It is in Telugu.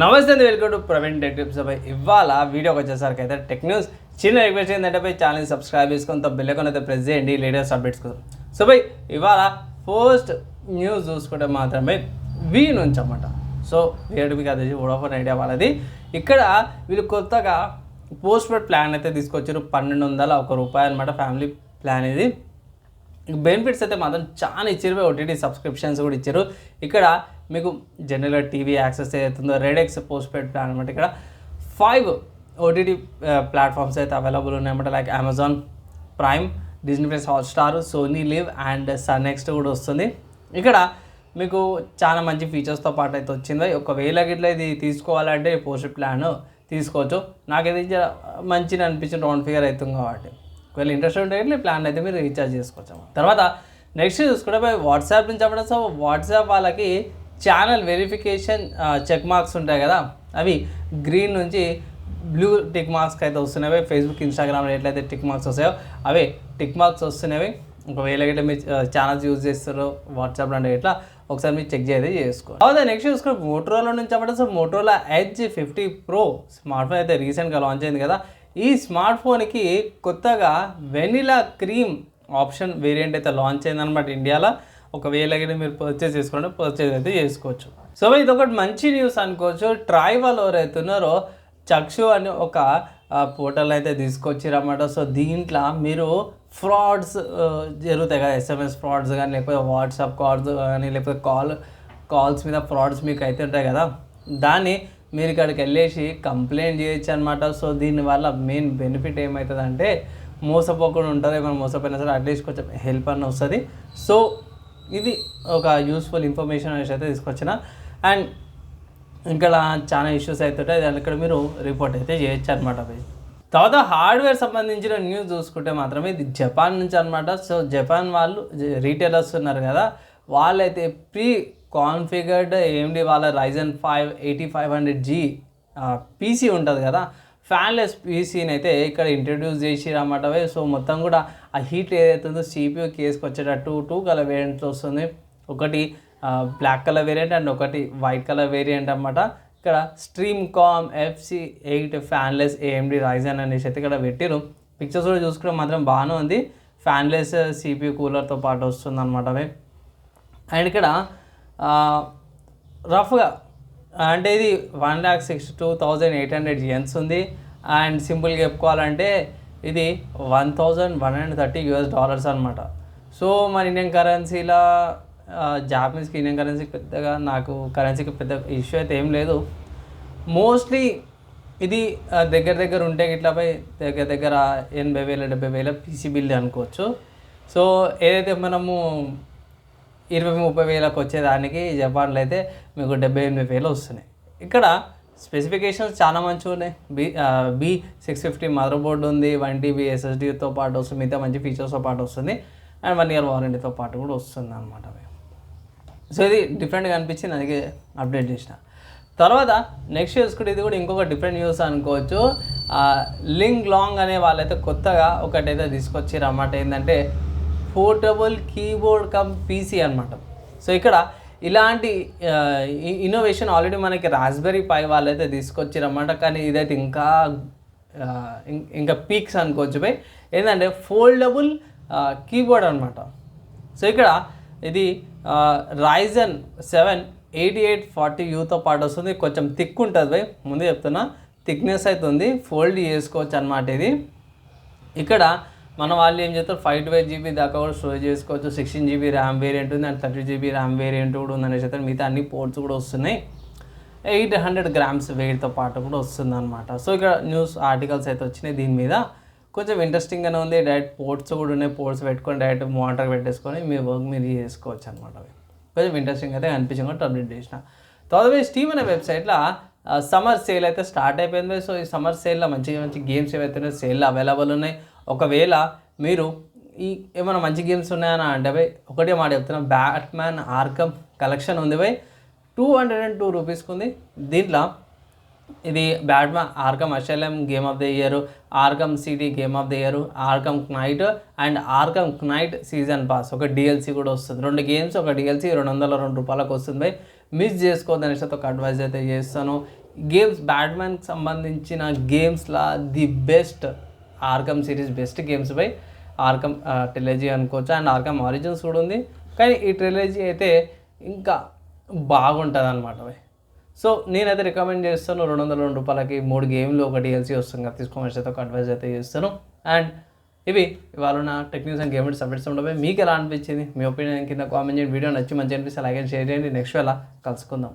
నమస్తే అండి, welcome to Praveen tech tips. ఇవాళ వీడియోకి వచ్చేసరికి అయితే టెక్ న్యూస్ చిన్న రిక్వెస్ట్ ఏంటంటే ఛానల్ సబ్స్క్రైబ్ చేసుకొని బెల్ ఐకాన్ అయితే ప్రెస్ చేయండి లేటెస్ట్ అప్డేట్స్ కోసం. సో ఇవాళ ఫస్ట్ న్యూస్ చూసుకుంటే మాత్రమే వీ నుంచి అన్నమాట. సో వీడికి అది వోడాఫోన్ ఐడియా వాళ్ళది. ఇక్కడ వీళ్ళు కొత్తగా పోస్ట్ పెయిడ్ ప్లాన్ అయితే తీసుకొచ్చారు. 1201 రూపాయలు అనమాట ఫ్యామిలీ ప్లాన్ ఇది. బెనిఫిట్స్ అయితే మాత్రం చాలా ఇచ్చారు. ఓటీటీ సబ్స్క్రిప్షన్స్ కూడా ఇచ్చారు. ఇక్కడ మీకు జనరల్గా టీవీ యాక్సెస్ అవుతుందో రెడెక్స్ పోస్ట్ పెయిడ్ ప్లాన్ అనమాట. ఇక్కడ 5 ఓటీటీ ప్లాట్ఫామ్స్ అయితే అవైలబుల్ ఉన్నాయన్నమాట. Like Amazon Prime, Disney plus Hotstar, Sony Liv and Sun Next కూడా వస్తుంది. ఇక్కడ మీకు చాలా మంచి ఫీచర్స్తో పాటు అయితే వచ్చింది. ఒకవేళ గిట్లా ఇది తీసుకోవాలంటే పోస్ట్ ప్లాన్ తీసుకోవచ్చు. నాకైతే మంచిగా అనిపించిన రౌండ్ ఫిగర్ అవుతుంది కాబట్టి ఒకవేళ ఇంట్రెస్ట్ ఉంటే ప్లాన్ అయితే మీరు రీఛార్జ్ చేసుకోవచ్చు. తర్వాత నెక్స్ట్ చూసుకుంటే వాట్సాప్ నుంచి చెప్పడం. సో వాట్సాప్ వాళ్ళకి ఛానల్ వెరిఫికేషన్ చెక్ మార్క్స్ ఉంటాయి కదా, అవి గ్రీన్ నుంచి బ్లూ టిక్ మార్క్స్కి అయితే వస్తున్నాయి. ఫేస్బుక్, ఇన్స్టాగ్రామ్లో ఎట్లయితే టిక్ మార్క్స్ వస్తాయో అవే టిక్ మార్క్స్ వస్తున్నాయి. ఒకవేళ గిట్లా మీరు ఛానల్స్ యూజ్ చేస్తారో వాట్సాప్లో అంటే ఇట్లా ఒకసారి మీరు చెక్ అయితే చేసుకోవాలి. తర్వాత నెక్స్ట్ చూసుకుంటే మోటరోలా నుంచి చెప్పడం. So Motorola edge 50 Pro smart phone అయితే రీసెంట్గా లాంచ్ అయింది కదా. ఈ స్మార్ట్ ఫోన్కి కొత్తగా వెనిలా క్రీమ్ ఆప్షన్ వేరియంట్ అయితే లాంచ్ అయిందనమాట ఇండియాలో. ఒకవేళ మీరు పర్చేస్ చేసుకోండి, పర్చేస్ అయితే చేసుకోవచ్చు. సో ఇది ఒకటి మంచి న్యూస్ అనుకోవచ్చు. ట్రై వాళ్ళు ఎవరైతే ఉన్నారో చక్షు అని ఒక పోర్టల్ అయితే తీసుకొచ్చిరన్నమాట. సో దీంట్లో మీరు ఫ్రాడ్స్ జరుగుతాయి కదా, SMS ఫ్రాడ్స్ కానీ లేకపోతే వాట్సాప్ కాల్స్ కానీ లేకపోతే కాల్స్ మీద ఫ్రాడ్స్ మీకు అయితే ఉంటాయి కదా, దాన్ని మీరు ఇక్కడికి వెళ్ళేసి కంప్లైంట్ చేయొచ్చు అనమాట. సో దీనివల్ల మెయిన్ బెనిఫిట్ ఏమవుతుందంటే మోసపోకుండా ఉంటుంది. ఏమైనా మోసపోయినా సరే అట్లీస్ట్ కొంచెం హెల్ప్ అన్న వస్తుంది. సో ఇది ఒక యూస్ఫుల్ ఇన్ఫర్మేషన్ అనేసి అయితే తీసుకొచ్చిన. అండ్ ఇంకా చాలా ఇష్యూస్ అవుతుంటాయి, దాని ఇక్కడ మీరు రిపోర్ట్ అయితే చేయొచ్చు అనమాట. తర్వాత హార్డ్వేర్ సంబంధించిన న్యూస్ చూసుకుంటే మాత్రమే ఇది జపాన్ నుంచి అనమాట. సో జపాన్ వాళ్ళు రీటైలర్స్ ఉన్నారు కదా, వాళ్ళైతే ప్రీ కాన్ఫిగర్డ్ AMD వాళ్ళ Ryzen 5 8500G పీసీ ఉంటుంది కదా, ఫ్యాన్లెస్ పీసీని అయితే ఇక్కడ ఇంట్రడ్యూస్ చేసిరన్నమాట. సో మొత్తం కూడా ఆ హీట్ ఏదైతే ఉందో CPU కేసుకి వచ్చేటట్టు 2 కలర్ వేరియంట్స్ వస్తుంది. ఒకటి బ్లాక్ కలర్ వేరియంట్ అండ్ ఒకటి వైట్ కలర్ వేరియంట్ అన్నమాట. ఇక్కడ stream com FC8 fanless AMD Ryzen అనేసి అయితే ఇక్కడ పెట్టిరు. పిక్చర్స్ కూడా చూసుకుంటే మాత్రం బాగానే ఉంది. ఫ్యాన్లెస్ CPU కూలర్తో పాటు వస్తుంది అనమాట. అండ్ ఇక్కడ రఫ్గా అంటే ఇది 1,62,800 యెన్స్ ఉంది. అండ్ సింపుల్గా చెప్పుకోవాలంటే ఇది $1,130 అనమాట. సో మన ఇండియన్ కరెన్సీలో జాపనీస్కి ఇండియన్ కరెన్సీకి పెద్దగా నాకు కరెన్సీకి పెద్ద ఇష్యూ అయితే ఏం లేదు. మోస్ట్లీ ఇది దగ్గర ఉంటే ఇట్లాపై దగ్గర 80,000-70,000 పీసీ బిల్ అనుకోవచ్చు. సో ఏదైతే మనము 20,000-30,000 వచ్చేదానికి జపాన్లో అయితే మీకు 78,000 వస్తున్నాయి. ఇక్కడ స్పెసిఫికేషన్స్ చాలా మంచిగా ఉన్నాయి. B650 మదర్ బోర్డు ఉంది, 1 TB SSDతో పాటు వస్తుంది, మిగతా మంచి ఫీచర్స్తో పాటు వస్తుంది. అండ్ 1 year వారంటీతో పాటు కూడా వస్తుంది అనమాట. సో ఇది డిఫరెంట్గా అనిపించింది, అందుకే అప్డేట్ చేసిన. తర్వాత నెక్స్ట్ చూసుకుంటే ఇది కూడా ఇంకొక డిఫరెంట్ న్యూస్ అనుకోవచ్చు. లింగ్ లాంగ్ అనే వాళ్ళైతే కొత్తగా ఒకటైతే తీసుకొచ్చారు అన్నమాట. ఏంటంటే పోర్టబుల్ కీబోర్డ్ కమ్ పీసీ అనమాట. సో ఇక్కడ ఇలాంటి ఇన్నోవేషన్ ఆల్రెడీ మనకి రాస్బెర్రీ పై వాళ్ళైతే తీసుకొచ్చారన్నమాట. కానీ ఇదైతే ఇంకా పీక్స్ అనుకోవచ్చు బై. ఏంటంటే ఫోల్డబుల్ కీబోర్డ్ అనమాట. సో ఇక్కడ ఇది Ryzen 7 8840Uతో పాటు వస్తుంది. కొంచెం థిక్ ఉంటుంది బై, ముందే చెప్తున్నా, థిక్నెస్ అయితే ఉంది, ఫోల్డ్ చేసుకోవచ్చు అనమాట. ఇది ఇక్కడ మన వాళ్ళు ఏం చేస్తారు 512 GB దాకా కూడా స్టోరేజ్ చేసుకోవచ్చు. 16 GB ర్యామ్ వేరియంట్ ఉంది అండ్ 30 GB ర్యామ్ వేరియంట్ కూడా ఉందనేసి అయితే మిగతా అన్ని పోర్ట్స్ కూడా వస్తున్నాయి. 800 grams వెయిట్తో పాటు కూడా వస్తుంది అనమాట. సో ఇక్కడ న్యూస్ ఆర్టికల్స్ అయితే వచ్చినాయి దీని మీద. కొంచెం ఇంట్రెస్టింగ్గానే ఉంది. డైరెక్ట్ పోర్ట్స్ కూడా ఉన్నాయి, పోర్ట్స్ పెట్టుకొని డైరెక్ట్ మానిటర్ పెట్టేసుకొని మీ వర్క్ మీరు చేసుకోవచ్చు అనమాట. కొంచెం ఇంట్రెస్టింగ్ అయితే అనిపించింది, అప్డేట్ చేసిన. తర్వాత స్టీమ్ అనే వెబ్సైట్లో సమ్మర్ సేల్ అయితే స్టార్ట్ అయిపోయింది. సో ఈ సమ్మర్ సేల్లో మంచి గేమ్స్ ఏవైతే ఉన్నాయో సేల్లో అవైలబుల్ ఉన్నాయి. ఒకవేళ మీరు ఈ ఏమైనా మంచి గేమ్స్ ఉన్నాయని అంటే ఒకటే మాట చెప్తున్నా, బ్యాట్మ్యాన్ ఆర్కమ్ కలెక్షన్ ఉంది 202 రూపీస్కి ఉంది. దీంట్లో ఇది Batman Arkham asylum game of the year, Arkham city game of the year, Arkham night and Arkham night season pass, ఒక DLC కూడా వస్తుంది. 2 గేమ్స్ ఒక DLC 202 రూపాయలకు వస్తుంది. మిస్ చేసుకోవద్దని ఒక అడ్వైజ్ అయితే చేస్తాను. గేమ్స్ బ్యాట్మెన్కి సంబంధించిన గేమ్స్లా the best Arkham series best games by Arkham trilogy అనుకోవచ్చు. అండ్ ఆర్కమ్ ఆరిజిన్స్ కూడా ఉంది, కానీ ఈ ట్రిలజీ అయితే ఇంకా బాగుంటుంది అనమాట బై. సో నేనైతే రికమెండ్ చేస్తాను. $202 3 గేమ్లు ఒక DLC వస్తుంది కదా, తీసుకోమని అయితే ఒక అడ్వైజ్ అయితే చేస్తాను. అండ్ ఇవి ఇవాళ నా టెక్నిక్స్ అండ్ గేమ్స్ సబ్జెక్ట్స్ ఉండవు. మీకు ఎలా అనిపించింది? మీ ఒపీనియన్ కింద కామెంట్ చేయండి. వీడియో నచ్చి మంచి అనిపిస్తే లైక్ అండ్ షేర్ చేయండి. నెక్స్ట్ వేళ కలుసుకుందాం.